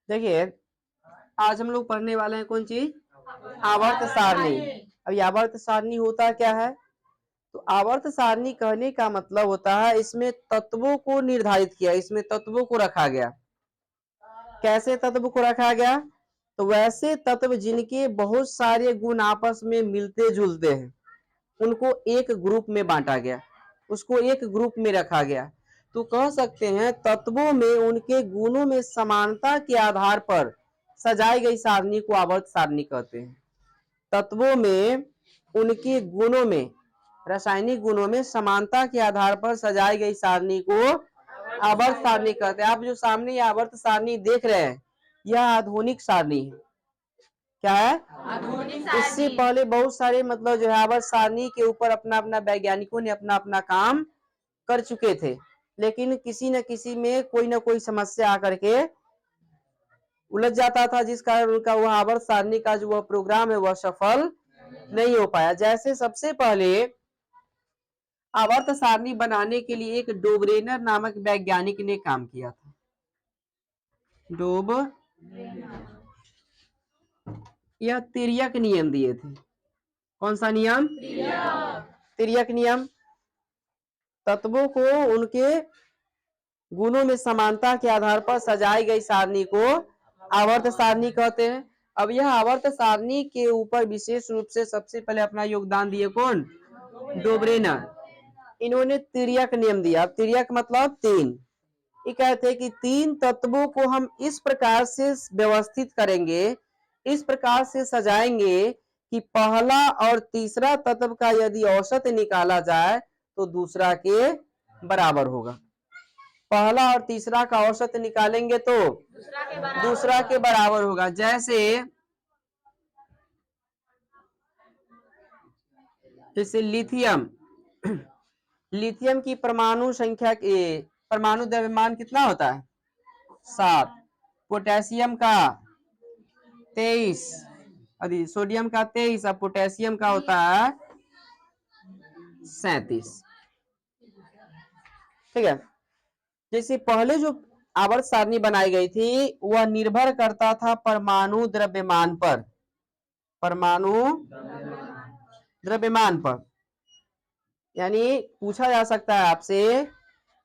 देखिए, आज हम लोग पढ़ने वाले हैं कौन चीज? आवर्त सारणी। अब ये आवर्त सारणी होता क्या है? तो आवर्त सारणी कहने का मतलब होता है इसमें तत्वों को निर्धारित किया, इसमें तत्वों को रखा गया। कैसे तत्व को रखा गया? तो वैसे तत्व जिनके बहुत सारे गुण आपस में मिलते जुलते हैं उनको एक ग्रुप में बांटा गया, उसको एक ग्रुप में रखा गया। तो कह सकते हैं तत्वों में उनके गुणों में समानता के आधार पर सजाई गई सारणी को आवर्त सारणी कहते हैं। तत्वों में उनके गुणों में, रासायनिक गुणों में समानता के आधार पर सजाई गई सारणी को आवर्त सारणी कहते हैं। आप जो सामने ये आवर्त सारणी देख रहे हैं यह आधुनिक सारणी है। क्या है? इससे पहले बहुत सारे मतलब जो है आवर्त सारणी के ऊपर अपना अपना वैज्ञानिकों ने अपना अपना काम कर चुके थे, लेकिन किसी न किसी में कोई ना कोई समस्या आकर के उलझ जाता था, जिस कारण उनका वह आवर्त सारणी का जो वह प्रोग्राम है वह सफल नहीं हो पाया। जैसे सबसे पहले आवर्त सारणी बनाने के लिए एक डोब्रेनर नामक वैज्ञानिक ने काम किया था। डोब यह तिर्यक नियम दिए थे। कौन सा नियम? तिर्यक नियम। तत्वों को उनके गुणों में समानता के आधार पर सजाई गई सारणी को आवर्त सारणी कहते हैं। अब यह आवर्त सारणी के ऊपर विशेष रूप से सबसे पहले अपना योगदान दिए कौन? डोब्रेनर। इन्होंने तिर्यक नियम दिया। तिर्यक मतलब तीन। ये कहते हैं कि तीन तत्वों को हम इस प्रकार से व्यवस्थित करेंगे, इस प्रकार से सजाएंगे कि पहला और तीसरा तत्व का यदि औसत निकाला जाए तो दूसरा के बराबर होगा। पहला और तीसरा का औसत निकालेंगे तो दूसरा के बराबर होगा। जैसे लिथियम, लिथियम की परमाणु संख्या के परमाणु द्रव्यमान कितना होता है? 7। पोटेशियम का 23, अभी सोडियम का 23 और पोटेशियम का होता है 37। ठीक है। जैसे पहले जो आवर्त सारणी बनाई गई थी वह निर्भर करता था परमाणु द्रव्यमान पर, परमाणु द्रव्यमान पर। यानी पूछा जा सकता है आपसे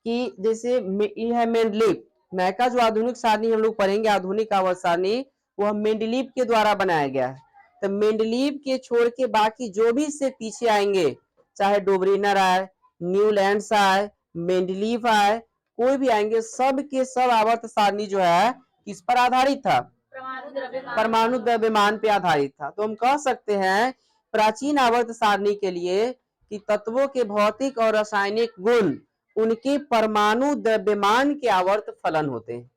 कि जैसे यह है मेंडलीव, नैका जो आधुनिक सारणी हम लोग पढ़ेंगे, आधुनिक आवर्त सारणी, वह मेंडलीव के द्वारा बनाया गया है। तो मेंडलीव के छोड़ के बाकी जो भी इससे पीछे आएंगे, चाहे डोब्रिनर आए, न्यूलैंड्स आए, मेंडलीव आए, कोई भी आएंगे, सब के सब आवर्त सारणी जो है किस पर आधारित था? परमाणु द्रव्यमान पे आधारित था। तो हम कह सकते हैं प्राचीन आवर्त सारणी के लिए कि तत्वों के भौतिक और रासायनिक गुण उनके परमाणु द्रव्यमान के आवर्त फलन होते हैं।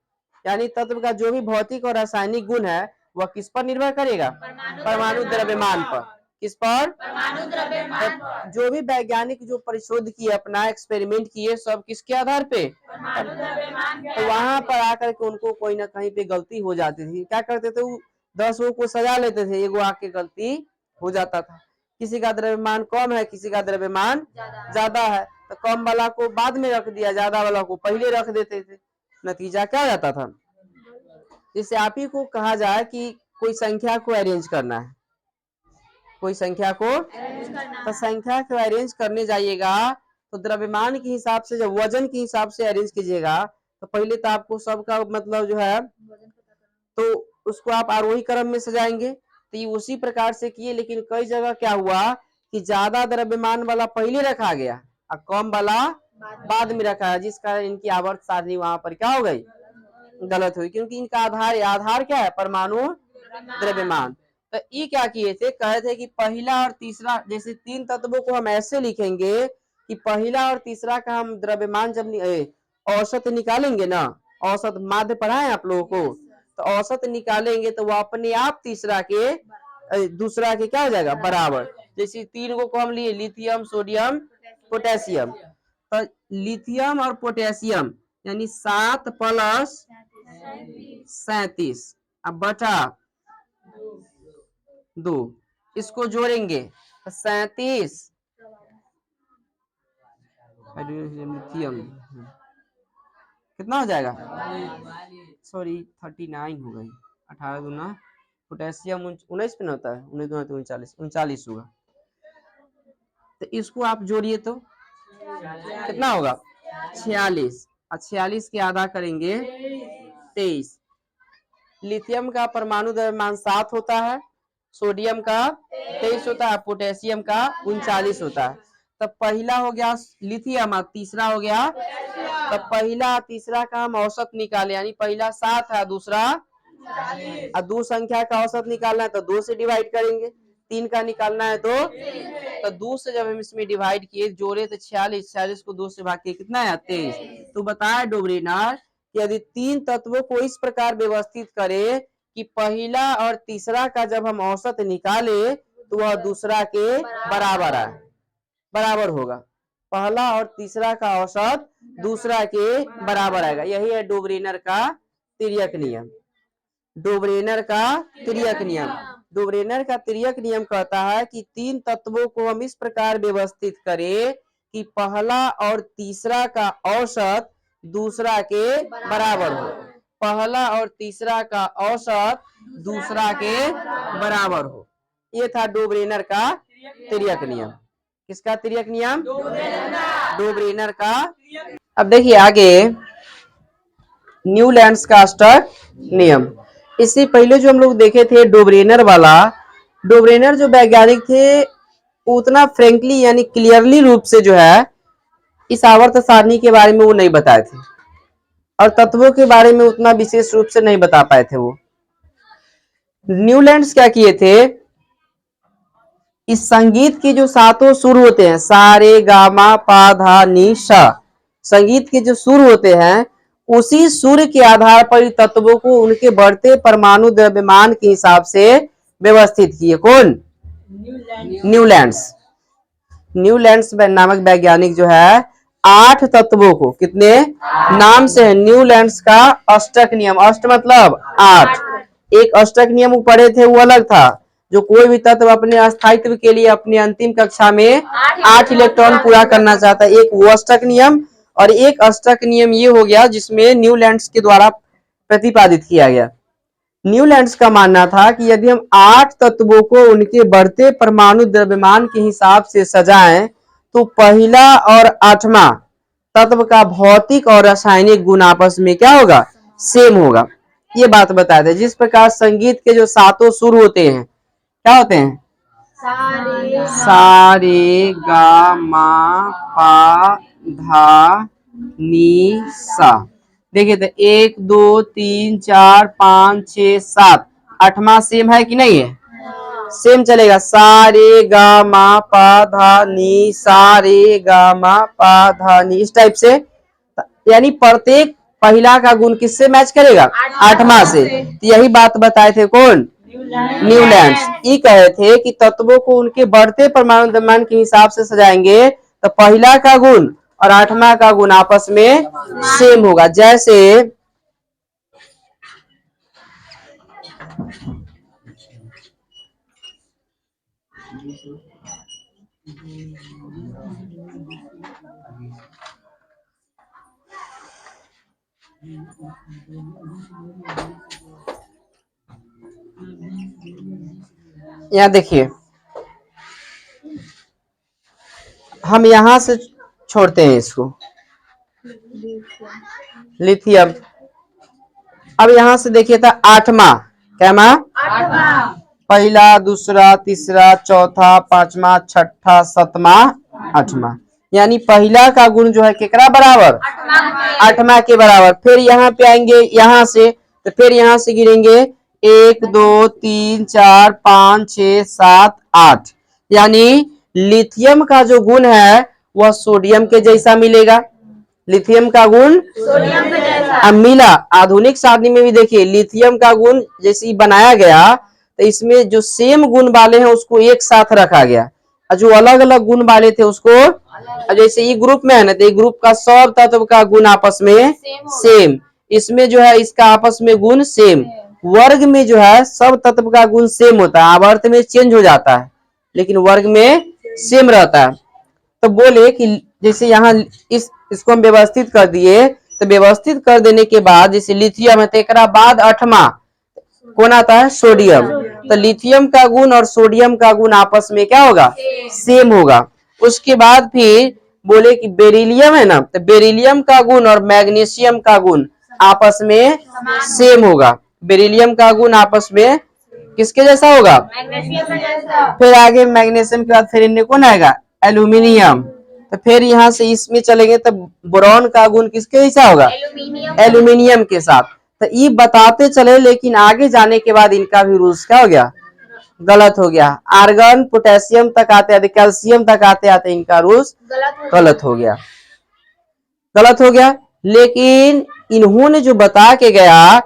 यानी तत्व का जो भी भौतिक और रासायनिक गुण है वह किस पर निर्भर करेगा? परमाणु द्रव्यमान पर। किस पर? परमाणु द्रव्यमान पर। जो भी वैज्ञानिक जो परिशोध किए, अपना एक्सपेरिमेंट किए, सब किसके आधार पे? परमाणु द्रव्यमान के। तो वहां पर आकर के उनको कोई ना कहीं पे गलती हो जाती थी। क्या करते थे वो? 10 को सजा लेते थे, एगो आके गलती हो जाता था। किसी का द्रव्यमान कम है, किसी का द्रव्यमान ज्यादा है, तो कम वाला को बाद में रख दिया, ज्यादा वाला को पहले रख देते थे। नतीजा क्या हो जाता था? जैसे आप ही को कहा जाए कि कोई संख्या को अरेंज करना है, कोई संख्या को, तो संख्या को अरेंज करने जाइएगा तो द्रव्यमान के हिसाब से, जब वजन के हिसाब से अरेंज कीजिएगा तो पहले तो आपको सबका मतलब जो है तो उसको आप आरोही क्रम में सजाएंगे। तो ये उसी प्रकार से किए, लेकिन कई जगह क्या हुआ कि ज्यादा द्रव्यमान वाला पहले रखा गया और कम वाला बाद में रखा है, जिस कारण इनकी आवर्त सारणी वहां पर क्या हो गई? गलत हुई, क्योंकि इनका आधार क्या है? परमाणु द्रव्यमान। तो ये क्या किए थे? कहे थे कि पहला और तीसरा, जैसे तीन तत्वों को हम ऐसे लिखेंगे कि पहला और तीसरा का हम द्रव्यमान जब औसत निकालेंगे ना, औसत माध्य पढ़ाए आप लोगों को, तो औसत निकालेंगे तो वह अपने आप तीसरा के दूसरा के क्या हो जाएगा? बराबर। जैसे तीन को हम लिए लिथियम, सोडियम, पोटेशियम, तो लिथियम और पोटेशियम यानी 7 प्लस 37 अब बटा 2, इसको जोड़ेंगे तो 37 लिथियम कितना हो जाएगा, सॉरी 39 हो गई, 18 दूना पोटेशियम 19 पे ना होता है, 19 दूना तो 39 होगा। तो इसको आप जोड़िए तो कितना होगा 46, और 46 के आधा करेंगे 23। लिथियम का परमाणु द्रव्यमान 7 होता है, सोडियम का 23 होता है, पोटेशियम का 39 होता है। तब पहला हो गया लिथियम और तीसरा हो गया, तब पहला तीसरा का हम औसत निकाले, यानी पहला 7 है, दूसरा और दो संख्या का औसत निकालना है तो 2 से डिवाइड करेंगे, 3 का निकालना है तो 2 से जब हम इसमें डिवाइड किए जोड़े तो 46 को 2 से भाग के कितना है 23। तो बताया डोबरीनार कि यदि 3 तत्वों को इस प्रकार व्यवस्थित करे कि पहला और तीसरा का जब हम औसत निकाले तो वह दूसरा के बराबर है, बराबर होगा, पहला और तीसरा का औसत दूसरा के बराबर आएगा। यही है डोबरीनर का तिर्यक नियम। डोबरेनर का तिर्यक नियम, डोबरेनर का तिर्यक नियम कहता है कि 3 तत्वों को हम इस प्रकार व्यवस्थित करें कि पहला और तीसरा का औसत दूसरा के बराबर हो, पहला और तीसरा का औसत दूसरा के बराबर हो। ये था डोबरेनर का तिर्यक नियम। किसका तिर्यक नियम, डोबरेनर का। अब देखिए आगे न्यूलैंड्स का अष्टक नियम। इससे पहले जो हम लोग देखे थे डोबरेनर वाला, डोबरेनर जो वैज्ञानिक थे उतना फ्रेंकली यानी क्लियरली रूप से जो है इस आवर्त सारणी के बारे में वो नहीं बताए थे और तत्वों के बारे में उतना विशेष रूप से नहीं बता पाए थे। वो न्यूलैंड्स क्या किए थे, इस संगीत के जो 7 सुर होते हैं सा रे गा मा पा धा नी सा, संगीत के जो सुर होते हैं उसी सूर्य के आधार पर तत्वों को उनके बढ़ते परमाणु द्रव्यमान के हिसाब से व्यवस्थित किए। कौन, न्यूलैंड्स। न्यूलैंड्स नामक वैज्ञानिक जो है 8 तत्वों को, कितने नाम से है न्यूलैंड्स का अष्टक नियम, अष्ट मतलब 8, एक अष्टक नियम वो पढ़े थे वो अलग था, जो कोई भी तत्व अपने अस्थायित्व के लिए अपनी अंतिम कक्षा में 8 इलेक्ट्रॉन पूरा करना चाहता है, एक वो अष्टक नियम, और एक अष्टक नियम ये हो गया जिसमें न्यूलैंड्स के द्वारा प्रतिपादित किया गया। न्यूलैंड्स का मानना था कि यदि हम 8 तत्वों को उनके बढ़ते परमाणु द्रव्यमान के हिसाब से सजाएं तो पहला और 8वां तत्व का भौतिक और रासायनिक गुण आपस में क्या होगा, सेम होगा। ये बात बताया था। जिस प्रकार संगीत के जो 7 सुर होते हैं क्या होते हैं, सा रे गा मा पा धा नी सा। देखिए तो 1 2 3 4 5 6 7, 8वां सेम है कि नहीं है, सेम चलेगा, सा रे गा मा पा धा नी सा रे गा मा पा धा नी, इस टाइप से। यानी प्रत्येक पहला का गुण किससे मैच करेगा, 8वां से। तो यही बात बताए थे कौन, न्यूलैंड्स। ये कहे थे कि तत्वों को उनके बढ़ते परमाणु द्रव्यमान के हिसाब से सजाएंगे तो पहला का गुण और 8वां का गुण आपस में सेम होगा। जैसे यहाँ देखिए हम यहां से छोड़ते हैं इसको लिथियम। अब यहां से देखिए था 8वां, क्या मां, पहला दूसरा तीसरा चौथा 5वां 6ठा 7वां 8वां, यानी पहला का गुण जो है केकरा बराबर, 8वां के बराबर। फिर यहाँ पे आएंगे यहाँ से, तो फिर यहाँ से गिरेंगे 1 2 3 4 5 6 7 8, यानी लिथियम का जो गुण है वह सोडियम के जैसा मिलेगा। लिथियम का गुण सोडियम के जैसा मिला। आधुनिक सारणी में भी देखिए लिथियम का गुण जैसे बनाया गया तो इसमें जो सेम गुण वाले हैं उसको एक साथ रखा गया और जो अलग अलग गुण वाले थे उसको, जैसे ये ग्रुप में है ना, तो ये ग्रुप का सब तत्व का गुण आपस में सेम, इसमें जो है इसका आपस में गुण सेम। वर्ग में जो है सब तत्व का गुण सेम होता है, आवर्त में चेंज हो जाता है लेकिन वर्ग में सेम रहता है। तो बोले कि जैसे यहाँ इसको हम व्यवस्थित कर दिए तो व्यवस्थित कर देने के बाद जैसे लिथियम है तो एक बाद 8वां कौन आता है? सोडियम। तो लिथियम का गुण और सोडियम का गुण आपस में क्या होगा? सेम होगा। उसके बाद फिर बोले कि बेरिलियम है ना, तो बेरिलियम का गुण और मैग्नीशियम का गुण आपस में सेम होगा। बेरिलियम का गुण आपस में किसके जैसा होगा? फिर आगे मैग्नीशियम के बाद फिर इनमें कौन आएगा? एल्यूमिनियम। तो फिर यहाँ से इसमें चलेंगे तो बोरॉन का गुण किसके जैसा होगा? एल्यूमिनियम के साथ। तो ये बताते चले, लेकिन आगे जाने के बाद इनका भी रूल्स क्या हो गया? गलत हो गया। आर्गन पोटेशियम तक आते आते कैल्शियम तक आते आते इनका रूल्स गलत हो गया। गलत हो गया। लेकिन इन्होंने जो बता के गया,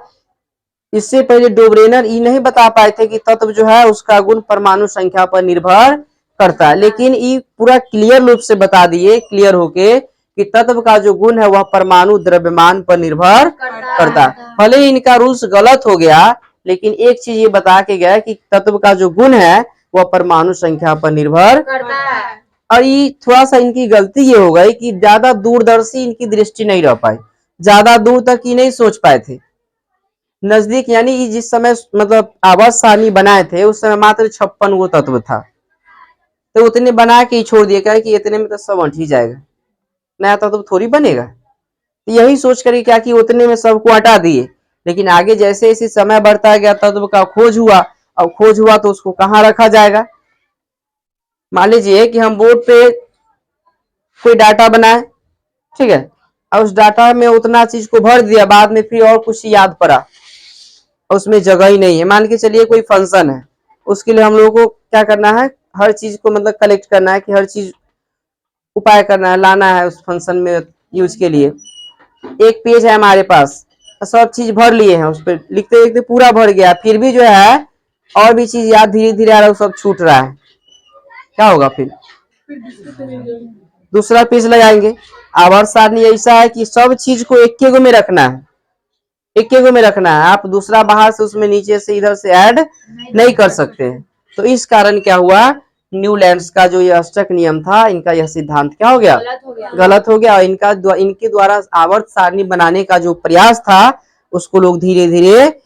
इससे पहले डोब्रेनर ये नहीं बता पाए थे कि तत्व जो है उसका गुण परमाणु संख्या पर निर्भर करता है, लेकिन ये पूरा क्लियर रूप से बता दिए, क्लियर होके, कि तत्व का जो गुण है वह परमाणु द्रव्यमान पर निर्भर करता है। भले ही इनका रूल्स गलत हो गया, लेकिन एक चीज ये बता के गया कि तत्व का जो गुण है वह परमाणु संख्या पर निर्भर करता है। और ये थोड़ा सा इनकी गलती ये हो गई कि ज्यादा दूरदर्शी इनकी दृष्टि नहीं रह पाई, ज्यादा दूर तक ही नहीं सोच पाए थे। नजदीक यानी जिस समय मतलब आवर्त सारणी बनाए थे उस समय मात्र 56 गो तत्व था, तो उतने बना के ही छोड़ दिया, क्या कि इतने में तो सब अंट ही जाएगा, नया तत्व थोड़ी बनेगा। तो यही सोच कर क्या कि उतने में सबको हटा दिए। लेकिन आगे जैसे जैसे समय बढ़ता गया तत्व का खोज हुआ, अब खोज हुआ तो उसको कहाँ रखा जाएगा? मान लीजिए कि हम बोर्ड पे कोई डाटा बनाए, ठीक है, और उस डाटा में उतना चीज को भर दिया, बाद में फिर और कुछ याद पड़ा, उसमें जगह ही नहीं है। मान के चलिए कोई फंक्शन है, उसके लिए हम लोगों को क्या करना है? हर चीज को मतलब कलेक्ट करना है, कि हर चीज उपाय करना है, लाना है उस फंक्शन में यूज के लिए। एक पेज है हमारे पास, सब चीज भर लिए हैं, उस पर लिखते लिखते पूरा भर गया, फिर भी जो है और भी चीज याद धीरे धीरे आ रहा है, सब छूट रहा है, क्या होगा? फिर दूसरा पेज लगाएंगे। आवर्त सारणी ऐसा है कि सब चीज को एक गो में रखना है, एक गो में रखना है, आप दूसरा बाहर से उसमें नीचे से इधर से ऐड नहीं कर सकते। तो इस कारण क्या हुआ? न्यूलैंड्स का जो यह अष्टक नियम था, इनका यह सिद्धांत क्या हो गया? गलत हो गया। और इनके द्वारा आवर्त सारणी बनाने का जो प्रयास था उसको लोग धीरे धीरे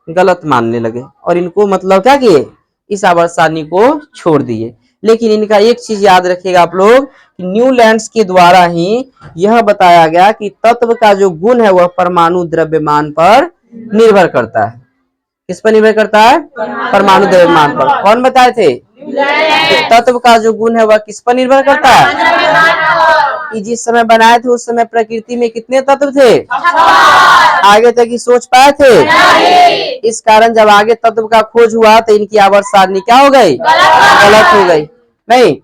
गलत मानने लगे, और इनको मतलब क्या किए? इस आवर्त सारणी को छोड़ दिए। लेकिन इनका एक चीज याद रखिएगा आप लोग, न्यूलैंड्स के द्वारा ही यह बताया गया कि तत्व का जो गुण है वह परमाणु द्रव्यमान पर निर्भर करता है। किस पर निर्भर करता है? परमाणु द्रव्यमान पर। कौन बताए थे? तत्व का जो गुण है वह किस पर निर्भर करता है? कि जिस समय बनाए थे उस समय प्रकृति में कितने तत्व थे? आगे तक ही सोच पाए थे? इस कारण जब आगे तत्व का खोज हुआ तो इनकी आवर्त सारणी क्या हो गई? गलत हो गई। नहीं,